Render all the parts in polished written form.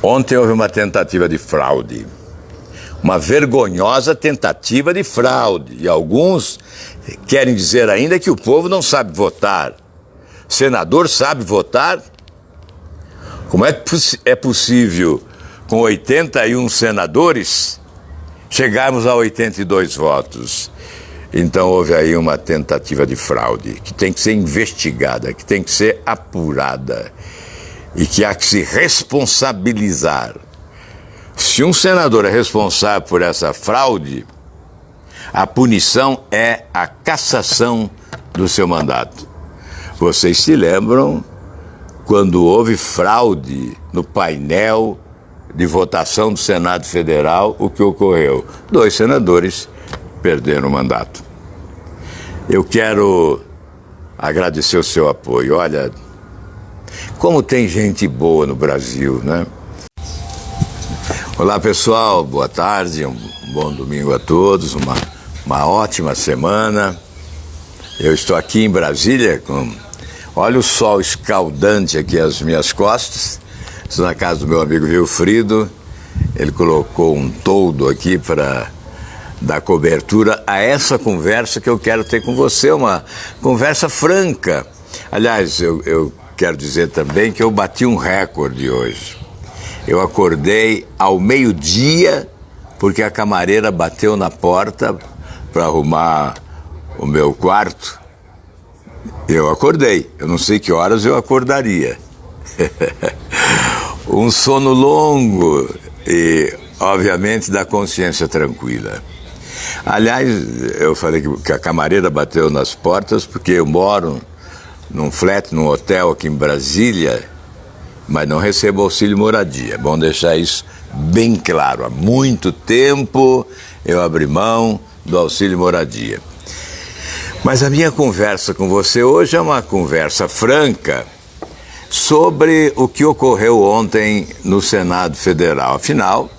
Ontem houve uma tentativa de fraude, uma vergonhosa tentativa de fraude. E alguns querem dizer ainda que o povo não sabe votar. Senador sabe votar? Como é possível, com 81 senadores, chegarmos a 82 votos? Então houve aí uma tentativa de fraude que tem que ser investigada, que tem que ser apurada e que há que se responsabilizar. Se um senador é responsável por essa fraude, a punição é a cassação do seu mandato. Vocês se lembram quando houve fraude no painel de votação do Senado Federal, o que ocorreu? 2 senadores perderam o mandato. Eu quero agradecer o seu apoio. Olha, como tem gente boa no Brasil, né? Olá, pessoal, boa tarde, um bom domingo a todos, uma ótima semana. Eu estou aqui em Brasília, olha o sol escaldante aqui às minhas costas. Estou na casa do meu amigo Wilfrido. Ele colocou um toldo aqui para dar cobertura a essa conversa que eu quero ter com você, uma conversa franca. Aliás, eu quero dizer também que eu bati um recorde hoje. Eu acordei ao meio-dia porque a camareira bateu na porta para arrumar o meu quarto. Eu acordei, eu não sei que horas eu acordaria. Um sono longo e, obviamente, da consciência tranquila. Aliás, eu falei que a camareira bateu nas portas porque eu moro num flat, num hotel aqui em Brasília, mas não recebo auxílio moradia. É bom deixar isso bem claro. Há muito tempo eu abri mão do auxílio moradia. Mas a minha conversa com você hoje é uma conversa franca sobre o que ocorreu ontem no Senado Federal. Afinal,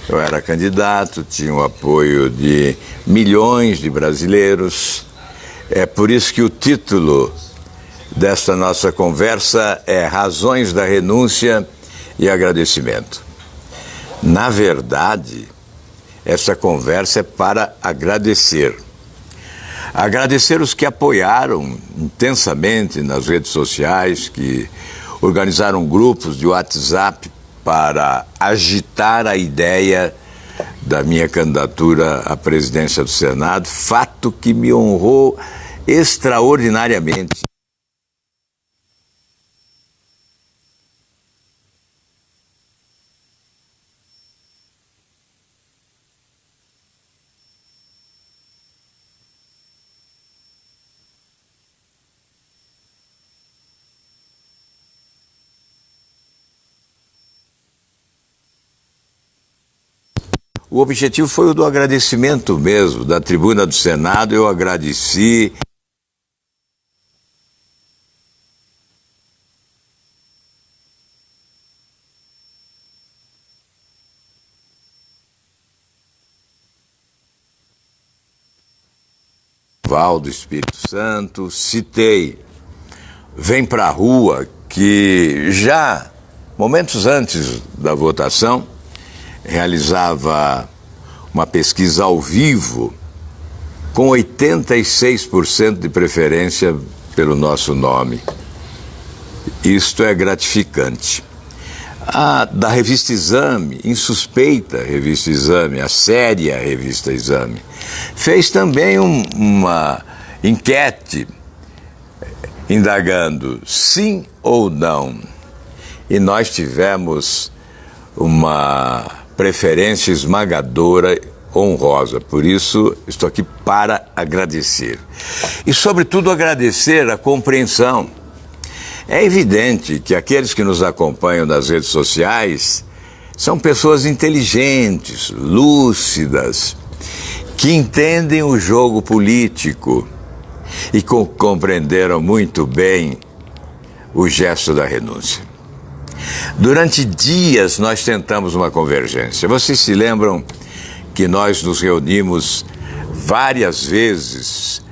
eu era candidato, tinha o apoio de milhões de brasileiros. É por isso que o título desta nossa conversa é Razões da Renúncia e Agradecimento. Na verdade, essa conversa é para agradecer. Agradecer os que apoiaram intensamente nas redes sociais, que organizaram grupos de WhatsApp para agitar a ideia da minha candidatura à presidência do Senado, fato que me honrou extraordinariamente. O objetivo foi o do agradecimento mesmo. Da tribuna do Senado eu agradeci. Valdo Espírito Santo, citei Vem Pra Rua, que já, momentos antes da votação, realizava uma pesquisa ao vivo com 86% de preferência pelo nosso nome. Isto é gratificante. A da Revista Exame, insuspeita Revista Exame, a séria Revista Exame, fez também uma enquete indagando sim ou não. E nós tivemos uma preferência esmagadora, honrosa. Por isso, estou aqui para agradecer. E, sobretudo, agradecer a compreensão. É evidente que aqueles que nos acompanham nas redes sociais são pessoas inteligentes, lúcidas, que entendem o jogo político e compreenderam muito bem o gesto da renúncia. Durante dias nós tentamos uma convergência. Vocês se lembram que nós nos reunimos várias vezes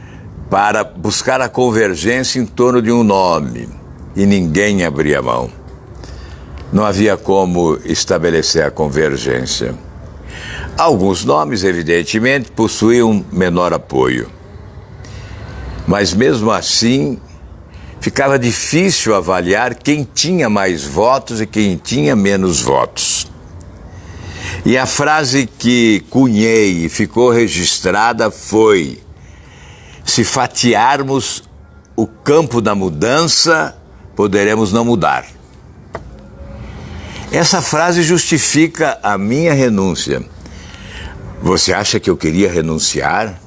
para buscar a convergência em torno de um nome e ninguém abria mão. não havia como estabelecer a convergência. Alguns nomes, evidentemente, possuíam menor apoio. Mas mesmo assim, ficava difícil avaliar quem tinha mais votos e quem tinha menos votos. E a frase que cunhei e ficou registrada foi: se fatiarmos o campo da mudança, poderemos não mudar. Essa frase justifica a minha renúncia. Você acha que eu queria renunciar?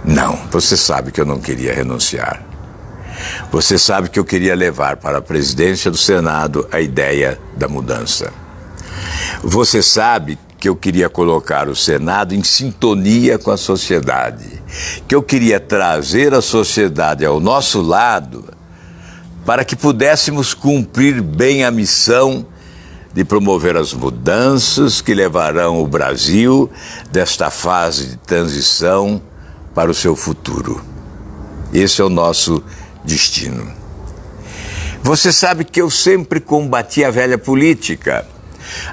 Não, você sabe que eu não queria renunciar. Você sabe que eu queria levar para a presidência do Senado a ideia da mudança. Você sabe que eu queria colocar o Senado em sintonia com a sociedade, que eu queria trazer a sociedade ao nosso lado para que pudéssemos cumprir bem a missão de promover as mudanças que levarão o Brasil desta fase de transição para o seu futuro. Esse é o nosso destino. Você sabe que eu sempre combati a velha política,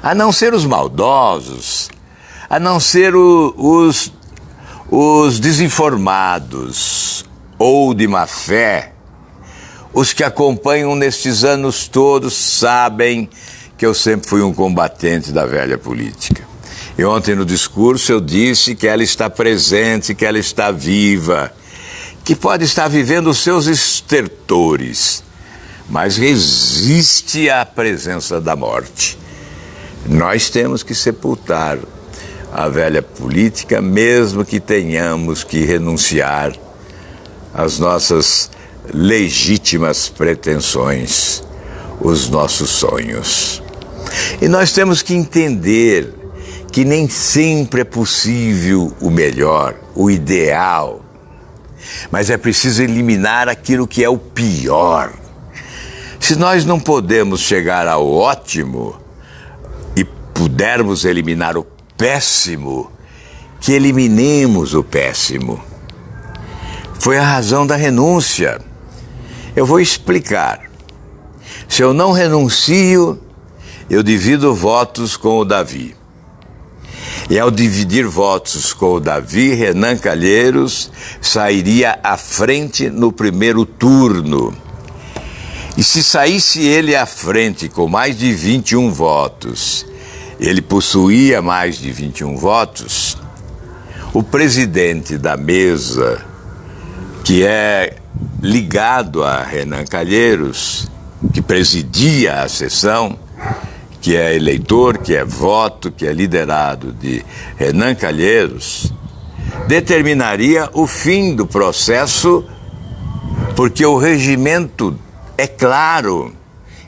a não ser os maldosos, a não ser os desinformados ou de má fé. Os que acompanham nestes anos todos sabem que eu sempre fui um combatente da velha política. E ontem no discurso eu disse que ela está presente, que ela está viva, que pode estar vivendo os seus estertores, mas resiste à presença da morte. Nós temos que sepultar a velha política, mesmo que tenhamos que renunciar às nossas legítimas pretensões, os nossos sonhos. E nós temos que entender que nem sempre é possível o melhor, o ideal, mas é preciso eliminar aquilo que é o pior. Se nós não podemos chegar ao ótimo e pudermos eliminar o péssimo, que eliminemos o péssimo. Foi a razão da renúncia. Eu vou explicar. Se eu não renuncio, eu divido votos com o Davi. E ao dividir votos com o Davi, Renan Calheiros sairia à frente no primeiro turno. E se saísse ele à frente com mais de 21 votos, ele possuía mais de 21 votos, o presidente da mesa, que é ligado a Renan Calheiros, que presidia a sessão, que é eleitor, que é voto, que é liderado de Renan Calheiros, determinaria o fim do processo, porque o regimento é claro.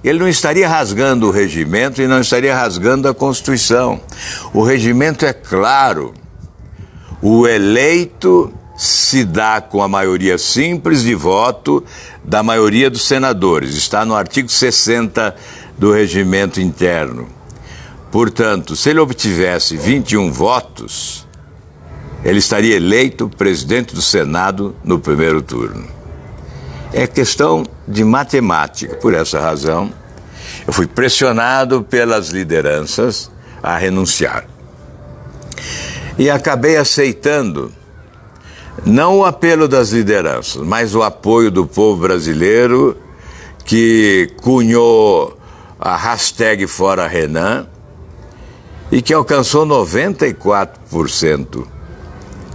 Ele não estaria rasgando o regimento e não estaria rasgando a Constituição. O regimento é claro. O eleito se dá com a maioria simples de voto da maioria dos senadores. Está no artigo 60 do regimento interno. Portanto, se ele obtivesse 21 votos, ele estaria eleito presidente do Senado no primeiro turno. É questão de matemática. Por essa razão, eu fui pressionado pelas lideranças a renunciar. E acabei aceitando não o apelo das lideranças, mas o apoio do povo brasileiro, que cunhou a hashtag Fora Renan e que alcançou 94%,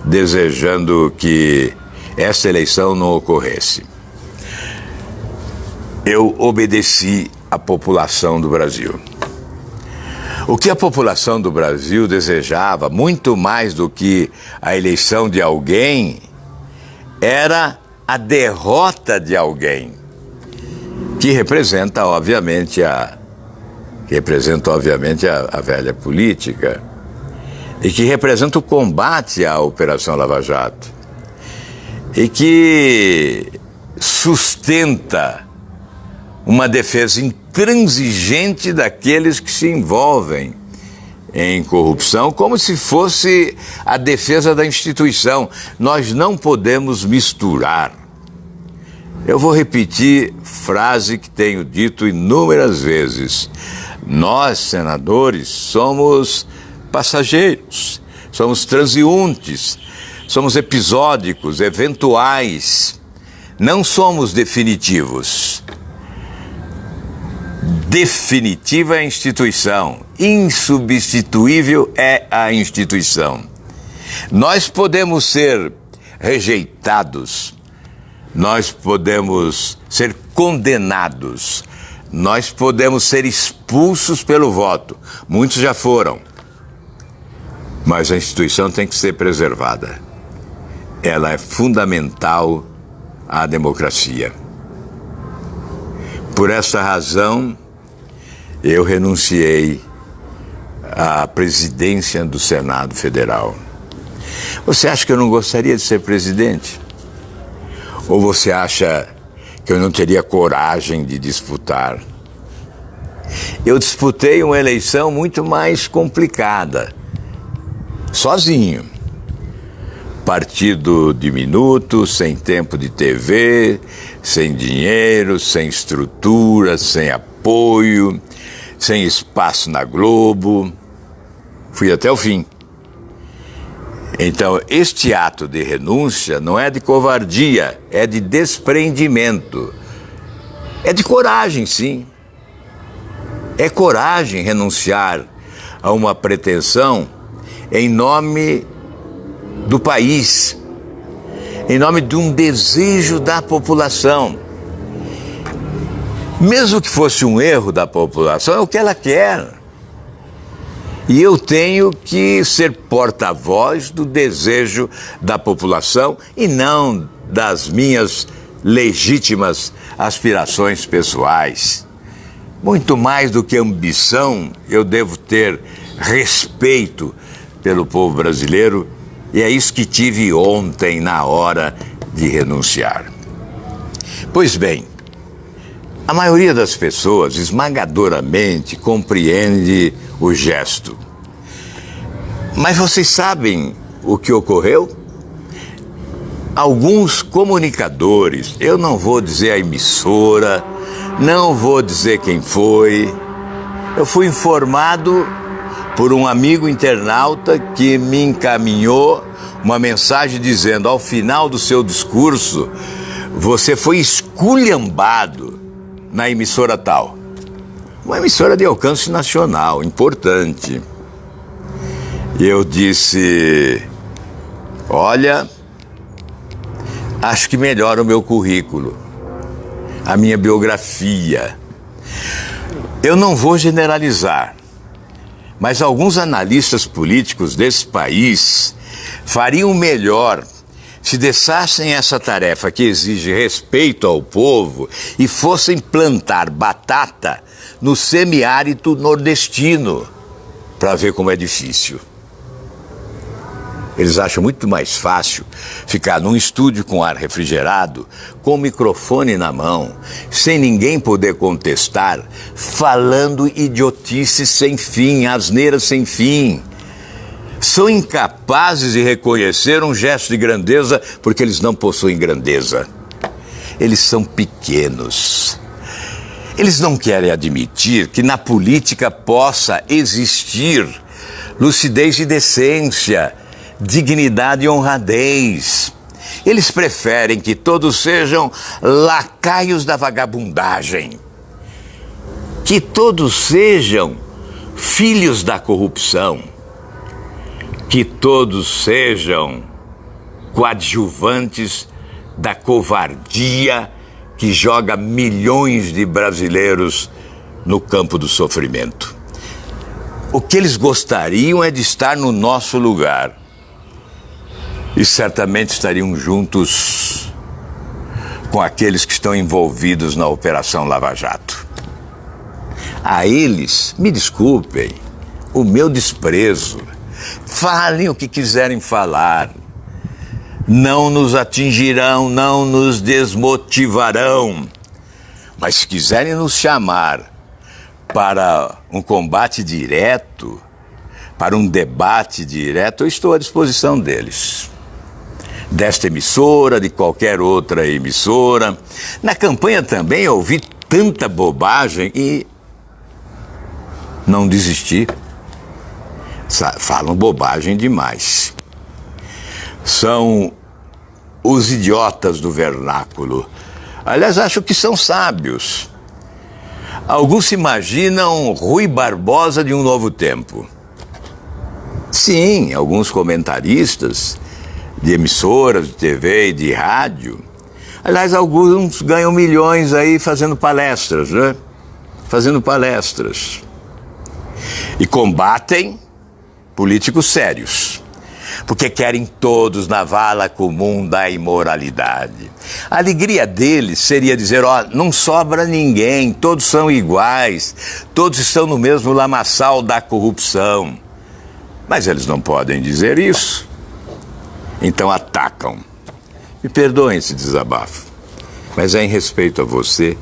desejando que essa eleição não ocorresse. Eu obedeci à população do Brasil. O que a população do Brasil desejava, muito mais do que a eleição de alguém, era a derrota de alguém, que representa, obviamente, a velha política e que representa o combate à Operação Lava Jato e que sustenta uma defesa intransigente daqueles que se envolvem em corrupção, como se fosse a defesa da instituição. Nós não podemos misturar Eu vou repetir frase que tenho dito inúmeras vezes. Nós, senadores, somos passageiros, somos transeuntes, somos episódicos, eventuais. Não somos definitivos. Definitiva é a instituição, insubstituível é a instituição. Nós podemos ser rejeitados, nós podemos ser condenados, nós podemos ser expulsos pelo voto. Muitos já foram, mas a instituição tem que ser preservada. Ela é fundamental à democracia. Por essa razão, eu renunciei à presidência do Senado Federal. Você acha que eu não gostaria de ser presidente? Ou você acha que eu não teria coragem de disputar? Eu disputei uma eleição muito mais complicada, sozinho. Partido diminuto, sem tempo de TV, sem dinheiro, sem estrutura, sem apoio, sem espaço na Globo. Fui até o fim. Então, este ato de renúncia não é de covardia, é de desprendimento. É de coragem, sim. É coragem renunciar a uma pretensão em nome do país, em nome de um desejo da população. Mesmo que fosse um erro da população, é o que ela quer. E eu tenho que ser porta-voz do desejo da população e não das minhas legítimas aspirações pessoais. Muito mais do que ambição, eu devo ter respeito pelo povo brasileiro, e é isso que tive ontem na hora de renunciar. Pois bem, a maioria das pessoas esmagadoramente compreende o gesto. Mas vocês sabem o que ocorreu? Alguns comunicadores, eu não vou dizer a emissora, não vou dizer quem foi, eu fui informado por um amigo internauta que me encaminhou uma mensagem dizendo: ao final do seu discurso, você foi esculhambado na emissora tal. Uma emissora de alcance nacional, importante. E eu disse: olha, acho que melhora o meu currículo, a minha biografia. Eu não vou generalizar, mas alguns analistas políticos desse país fariam melhor se deixassem essa tarefa que exige respeito ao povo e fossem plantar batata no semiárido nordestino, para ver como é difícil. Eles acham muito mais fácil ficar num estúdio com ar refrigerado, com o microfone na mão, sem ninguém poder contestar, falando idiotices sem fim, asneiras sem fim. São incapazes de reconhecer um gesto de grandeza porque eles não possuem grandeza. Eles são pequenos. Eles não querem admitir que na política possa existir lucidez e decência, dignidade e honradez. Eles preferem que todos sejam lacaios da vagabundagem, que todos sejam filhos da corrupção, que todos sejam coadjuvantes da covardia que joga milhões de brasileiros no campo do sofrimento. O que eles gostariam é de estar no nosso lugar. E certamente estariam juntos com aqueles que estão envolvidos na Operação Lava Jato. A eles, me desculpem, o meu desprezo. Falem o que quiserem falar. Não nos atingirão, não nos desmotivarão. Mas se quiserem nos chamar para um combate direto, para um debate direto, eu estou à disposição deles. desta emissora, de qualquer outra emissora. Na campanha também eu ouvi tanta bobagem e não desisti. Falam bobagem demais. São os idiotas do vernáculo. Aliás, acho que são sábios. Alguns se imaginam Rui Barbosa de um novo tempo. Sim, alguns comentaristas de emissoras de TV e de rádio. Aliás, alguns ganham milhões aí fazendo palestras, né? Fazendo palestras. E combatem políticos sérios, porque querem todos na vala comum da imoralidade. A alegria deles seria dizer, ó, não sobra ninguém, todos são iguais, todos estão no mesmo lamaçal da corrupção. Mas eles não podem dizer isso, então atacam. Me perdoem esse desabafo, mas é em respeito a você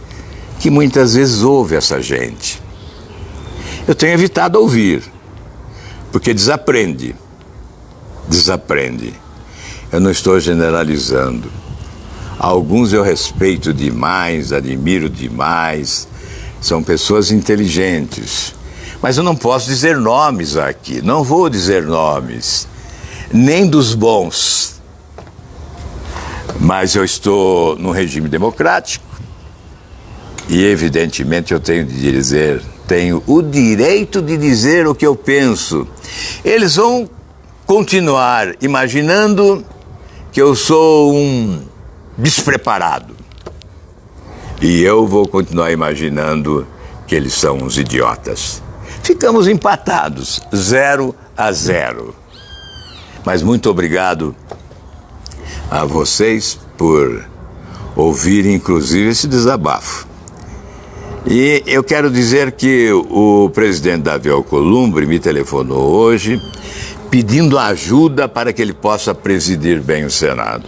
que muitas vezes ouve essa gente. Eu tenho evitado ouvir, porque desaprende. Eu não estou generalizando. Alguns eu respeito demais, admiro demais, são pessoas inteligentes. Mas eu não posso dizer nomes aqui, não vou dizer nomes, nem dos bons. Mas eu estou num regime democrático e, evidentemente, eu tenho o direito de dizer o que eu penso. Eles vão continuar imaginando que eu sou um despreparado. E eu vou continuar imaginando que eles são uns idiotas. Ficamos empatados, 0-0. Mas muito obrigado a vocês por ouvirem, inclusive, esse desabafo. E eu quero dizer que o presidente Davi Alcolumbre me telefonou hoje pedindo ajuda para que ele possa presidir bem o Senado.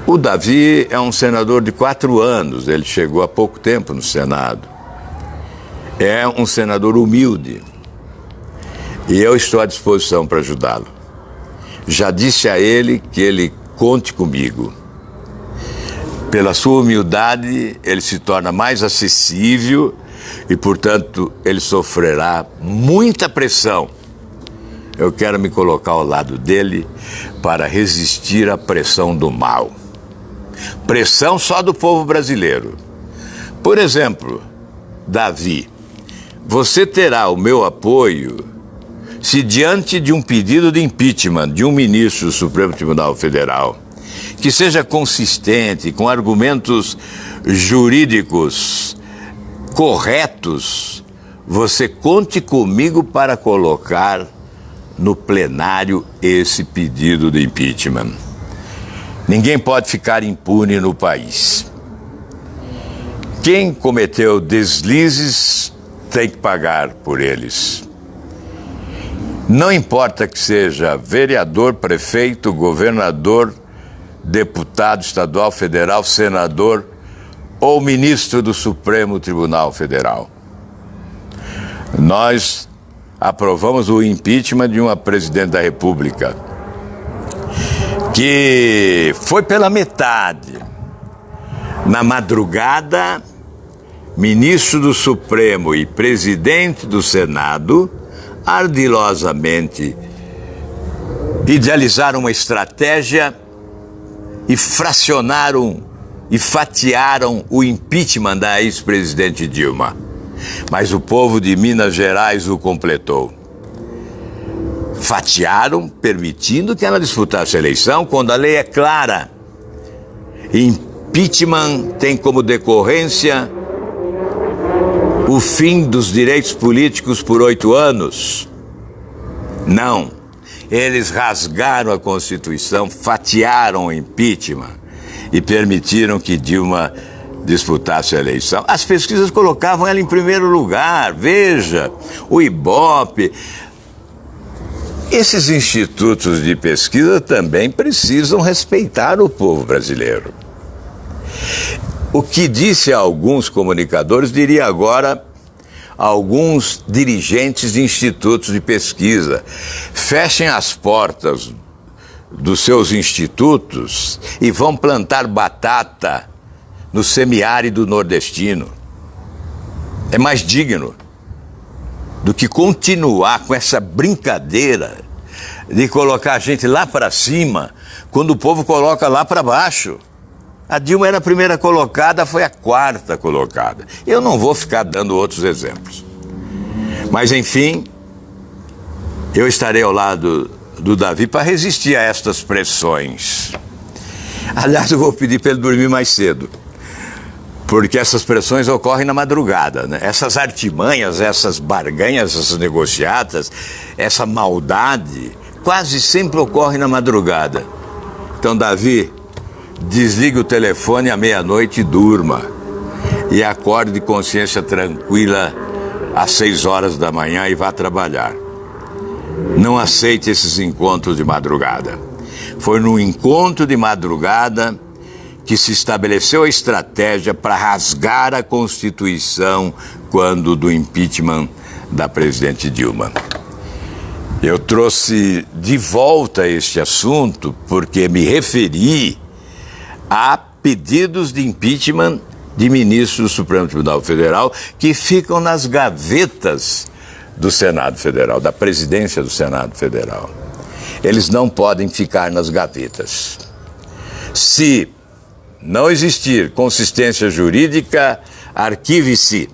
O Davi é um senador de 4 anos, ele chegou há pouco tempo no Senado. É um senador humilde e eu estou à disposição para ajudá-lo. Já disse a ele que ele conte comigo. Pela sua humildade, ele se torna mais acessível e, portanto, ele sofrerá muita pressão. Eu quero me colocar ao lado dele para resistir à pressão do mal. Pressão só do povo brasileiro. Por exemplo, Davi, você terá o meu apoio se diante de um pedido de impeachment de um ministro do Supremo Tribunal Federal, que seja consistente, com argumentos jurídicos corretos, você conte comigo para colocar no plenário esse pedido de impeachment. Ninguém pode ficar impune no país. Quem cometeu deslizes tem que pagar por eles. Não importa que seja vereador, prefeito, governador, deputado estadual, federal, senador ou ministro do Supremo Tribunal Federal. Nós aprovamos o impeachment de uma presidente da República que foi pela metade. Na madrugada, ministro do Supremo e presidente do Senado ardilosamente idealizaram uma estratégia e fracionaram e fatiaram o impeachment da ex-presidente Dilma. Mas o povo de Minas Gerais o completou. Fatiaram, permitindo que ela disputasse a eleição, quando a lei é clara. Impeachment tem como decorrência o fim dos direitos políticos por 8 anos. Não. Eles rasgaram a Constituição, fatiaram o impeachment e permitiram que Dilma disputasse a eleição. As pesquisas colocavam ela em primeiro lugar. Veja, o Ibope. Esses institutos de pesquisa também precisam respeitar o povo brasileiro. O que disse a alguns comunicadores, diria agora a alguns dirigentes de institutos de pesquisa. Fechem as portas dos seus institutos e vão plantar batata no semiárido nordestino. É mais digno do que continuar com essa brincadeira de colocar a gente lá para cima, quando o povo coloca lá para baixo. A Dilma era a primeira colocada, foi a quarta colocada. Eu não vou ficar dando outros exemplos. Mas, enfim, eu estarei ao lado do Davi para resistir a estas pressões. Aliás, eu vou pedir para ele dormir mais cedo, porque essas pressões ocorrem na madrugada, né? Essas artimanhas, essas barganhas, essas negociatas, essa maldade, quase sempre ocorre na madrugada. Então, Davi, desligue o telefone à meia-noite e durma. E acorde de consciência tranquila às 6 horas da manhã e vá trabalhar. Não aceite esses encontros de madrugada. Foi no encontro de madrugada que se estabeleceu a estratégia para rasgar a Constituição quando do impeachment da presidente Dilma. Eu trouxe de volta este assunto porque me referi a pedidos de impeachment de ministros do Supremo Tribunal Federal que ficam nas gavetas do Senado Federal, da presidência do Senado Federal. Eles não podem ficar nas gavetas. Se não existir consistência jurídica, arquive-se.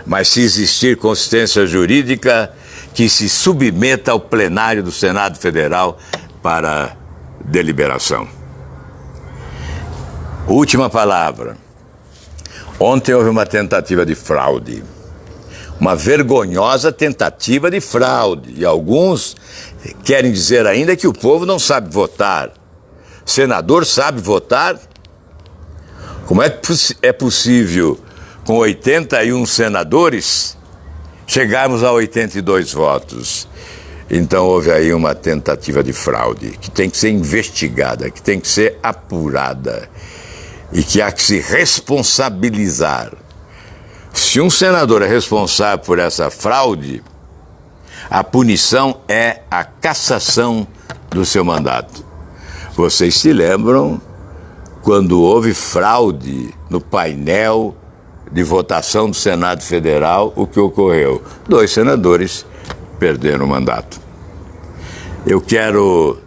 Mas se existir consistência jurídica, que se submeta ao plenário do Senado Federal para deliberação. Última palavra. Ontem houve uma tentativa de fraude. Uma vergonhosa tentativa de fraude. E alguns querem dizer ainda que o povo não sabe votar. Senador sabe votar? Como é possível, com 81 senadores, chegarmos a 82 votos? Então houve aí uma tentativa de fraude que tem que ser investigada, que tem que ser apurada e que há que se responsabilizar. Se um senador é responsável por essa fraude, a punição é a cassação do seu mandato. Vocês se lembram quando houve fraude no painel de votação do Senado Federal, o que ocorreu? 2 senadores perderam o mandato. Eu quero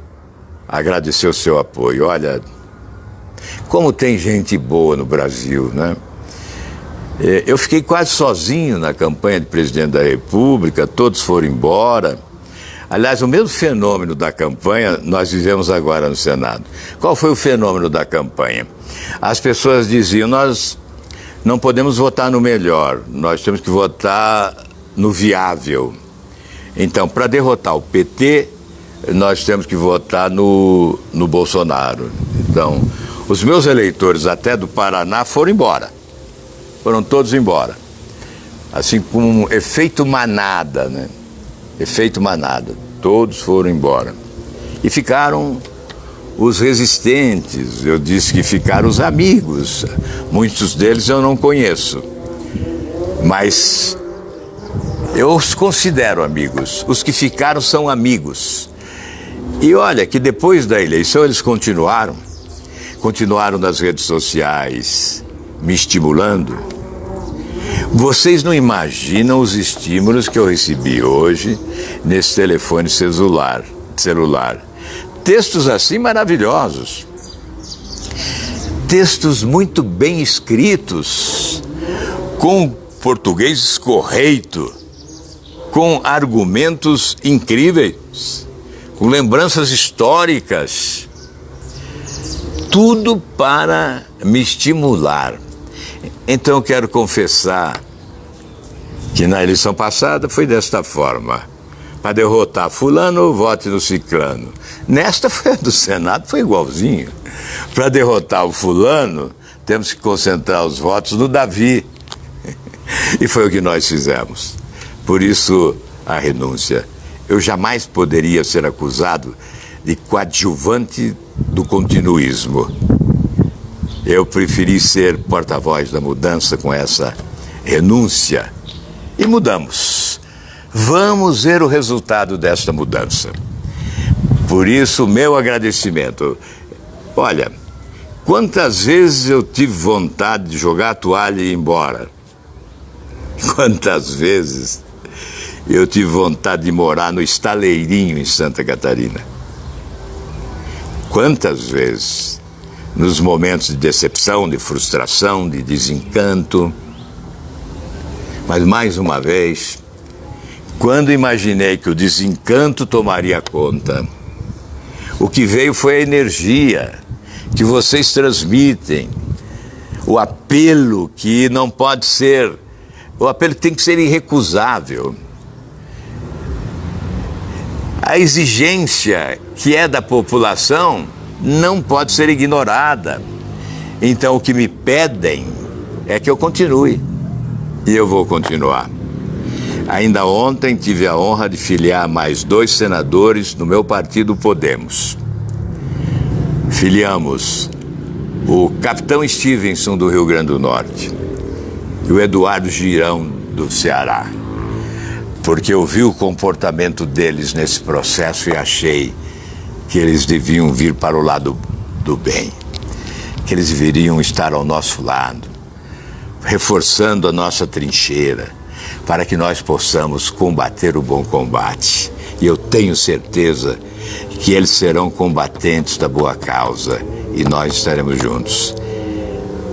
agradecer o seu apoio. Olha, como tem gente boa no Brasil, né? Eu fiquei quase sozinho na campanha de presidente da República, todos foram embora. Aliás, o mesmo fenômeno da campanha nós vivemos agora no Senado. Qual foi o fenômeno da campanha? As pessoas diziam, nós não podemos votar no melhor, nós temos que votar no viável. Então, para derrotar o PT, nós temos que votar no Bolsonaro. Então, os meus eleitores até do Paraná foram embora. Foram todos embora. Assim como um efeito manada, né? Efeito manada. Todos foram embora. E ficaram os resistentes. Eu disse que ficaram os amigos. Muitos deles eu não conheço. Mas eu os considero amigos. Os que ficaram são amigos. E olha que depois da eleição eles continuaram nas redes sociais, me estimulando. Vocês não imaginam os estímulos que eu recebi hoje nesse telefone celular. Textos assim maravilhosos. Textos muito bem escritos, com português escorreito, com argumentos incríveis, com lembranças históricas. Tudo para me estimular. Então eu quero confessar que na eleição passada foi desta forma. Para derrotar fulano, vote no ciclano. Nesta foi a do Senado, foi igualzinho. Para derrotar o fulano, temos que concentrar os votos no Davi. E foi o que nós fizemos. Por isso, a renúncia. Eu jamais poderia ser acusado de coadjuvante do continuismo. Eu preferi ser porta-voz da mudança com essa renúncia. E mudamos. Vamos ver o resultado desta mudança. Por isso, meu agradecimento. Olha, quantas vezes eu tive vontade de jogar a toalha e ir embora? Quantas vezes eu tive vontade de morar no Estaleirinho, em Santa Catarina? Quantas vezes, nos momentos de decepção, de frustração, de desencanto. Mas, mais uma vez, quando imaginei que o desencanto tomaria conta, o que veio foi a energia que vocês transmitem, o apelo que não pode ser, o apelo que tem que ser irrecusável, a exigência que é da população não pode ser ignorada. Então o que me pedem é que eu continue, e eu vou continuar. Ainda ontem tive a honra de filiar mais 2 senadores no meu partido Podemos. Filiamos o capitão Stevenson do Rio Grande do Norte e o Eduardo Girão do Ceará, porque eu vi o comportamento deles nesse processo e achei que eles deviam vir para o lado do bem, que eles deveriam estar ao nosso lado, reforçando a nossa trincheira, para que nós possamos combater o bom combate. E eu tenho certeza que eles serão combatentes da boa causa e nós estaremos juntos.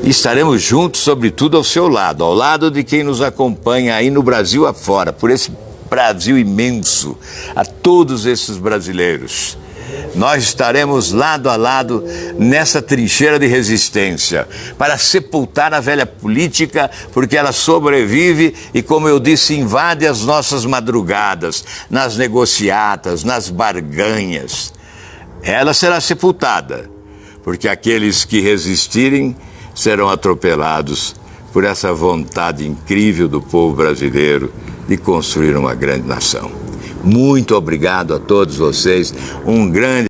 E estaremos juntos, sobretudo, ao seu lado, ao lado de quem nos acompanha aí no Brasil afora, por esse Brasil imenso, a todos esses brasileiros. Nós estaremos lado a lado nessa trincheira de resistência para sepultar a velha política, porque ela sobrevive e, como eu disse, invade as nossas madrugadas, nas negociatas, nas barganhas. Ela será sepultada, porque aqueles que resistirem serão atropelados por essa vontade incrível do povo brasileiro de construir uma grande nação. Muito obrigado a todos vocês, um grande